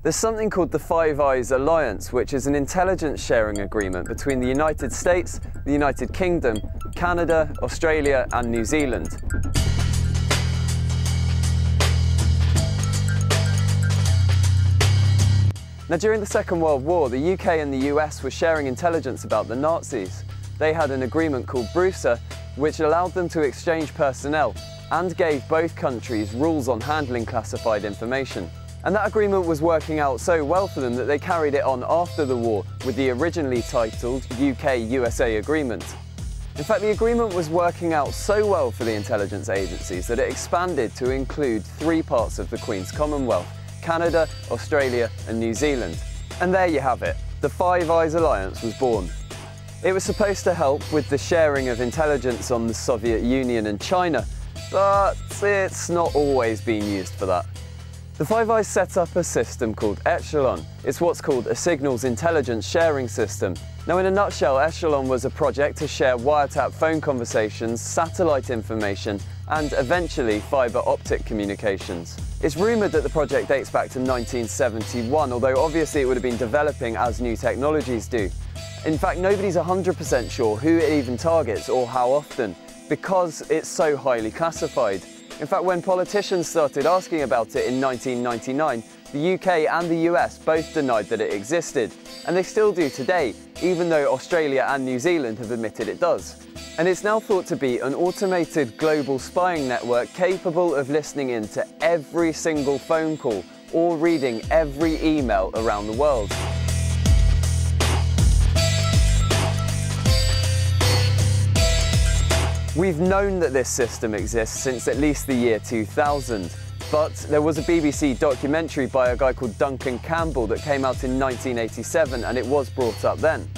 There's something called the Five Eyes Alliance, which is an intelligence sharing agreement between the United States, the United Kingdom, Canada, Australia and New Zealand. Now, during the Second World War, the UK and the US were sharing intelligence about the Nazis. They had an agreement called Brusa, which allowed them to exchange personnel and gave both countries rules on handling classified information. And that agreement was working out so well for them that they carried it on after the war with the originally titled UK-USA Agreement. In fact, the agreement was working out so well for the intelligence agencies that it expanded to include 3 parts of the Queen's Commonwealth: Canada, Australia and New Zealand. And there you have it, the Five Eyes Alliance was born. It was supposed to help with the sharing of intelligence on the Soviet Union and China, but it's not always been used for that. The Five Eyes set up a system called Echelon. It's what's called a signals intelligence sharing system. Now, in a nutshell, Echelon was a project to share wiretap phone conversations, satellite information, and eventually fibre optic communications. It's rumoured that the project dates back to 1971, although obviously it would have been developing as new technologies do. In fact, nobody's 100% sure who it even targets or how often, because it's so highly classified. In fact, when politicians started asking about it in 1999, the UK and the US both denied that it existed. And they still do today, even though Australia and New Zealand have admitted it does. And it's now thought to be an automated global spying network capable of listening in to every single phone call or reading every email around the world. We've known that this system exists since at least the year 2000, but there was a BBC documentary by a guy called Duncan Campbell that came out in 1987, and it was brought up then.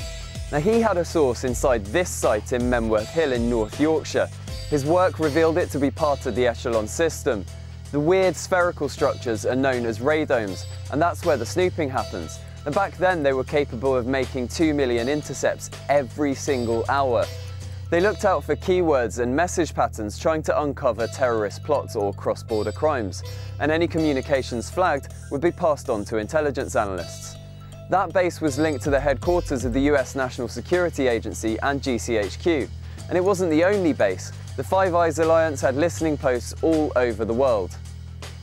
Now, he had a source inside this site in Memworth Hill in North Yorkshire. His work revealed it to be part of the Echelon system. The weird spherical structures are known as radomes, and that's where the snooping happens. And back then they were capable of making 2 million intercepts every single hour. They looked out for keywords and message patterns trying to uncover terrorist plots or cross-border crimes, and any communications flagged would be passed on to intelligence analysts. That base was linked to the headquarters of the US National Security Agency and GCHQ, and it wasn't the only base. The Five Eyes Alliance had listening posts all over the world.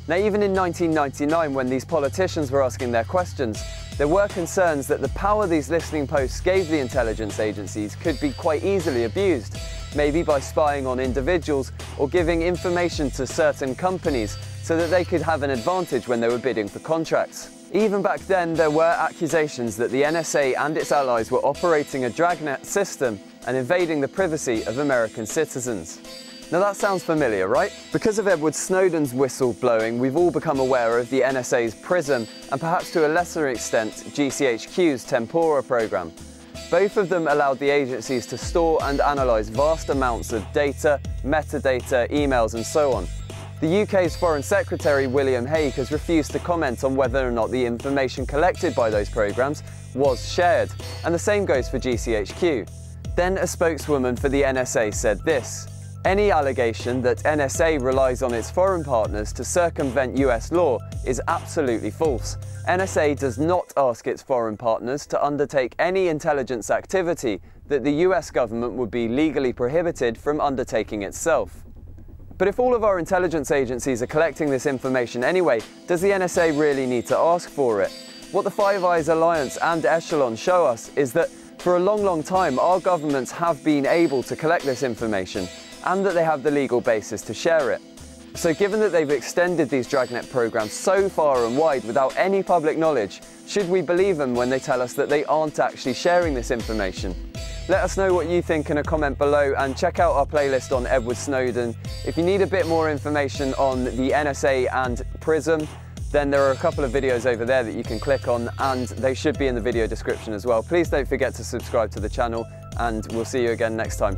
Now, even in 1999, when these politicians were asking their questions, there were concerns that the power these listening posts gave the intelligence agencies could be quite easily abused, maybe by spying on individuals or giving information to certain companies so that they could have an advantage when they were bidding for contracts. Even back then, there were accusations that the NSA and its allies were operating a dragnet system and invading the privacy of American citizens. Now, that sounds familiar, right? Because of Edward Snowden's whistle-blowing, we've all become aware of the NSA's PRISM and perhaps to a lesser extent GCHQ's Tempora program. Both of them allowed the agencies to store and analyse vast amounts of data, metadata, emails and so on. The UK's Foreign Secretary William Hague has refused to comment on whether or not the information collected by those programmes was shared, and the same goes for GCHQ. Then a spokeswoman for the NSA said this: "Any allegation that NSA relies on its foreign partners to circumvent US law is absolutely false. NSA does not ask its foreign partners to undertake any intelligence activity that the US government would be legally prohibited from undertaking itself." But if all of our intelligence agencies are collecting this information anyway, does the NSA really need to ask for it? What the Five Eyes Alliance and Echelon show us is that for a long time our governments have been able to collect this information, and that they have the legal basis to share it. So given that they've extended these dragnet programs so far and wide without any public knowledge, should we believe them when they tell us that they aren't actually sharing this information? Let us know what you think in a comment below, and check out our playlist on Edward Snowden. If you need a bit more information on the NSA and PRISM, then there are a couple of videos over there that you can click on, and they should be in the video description as well. Please don't forget to subscribe to the channel, and we'll see you again next time.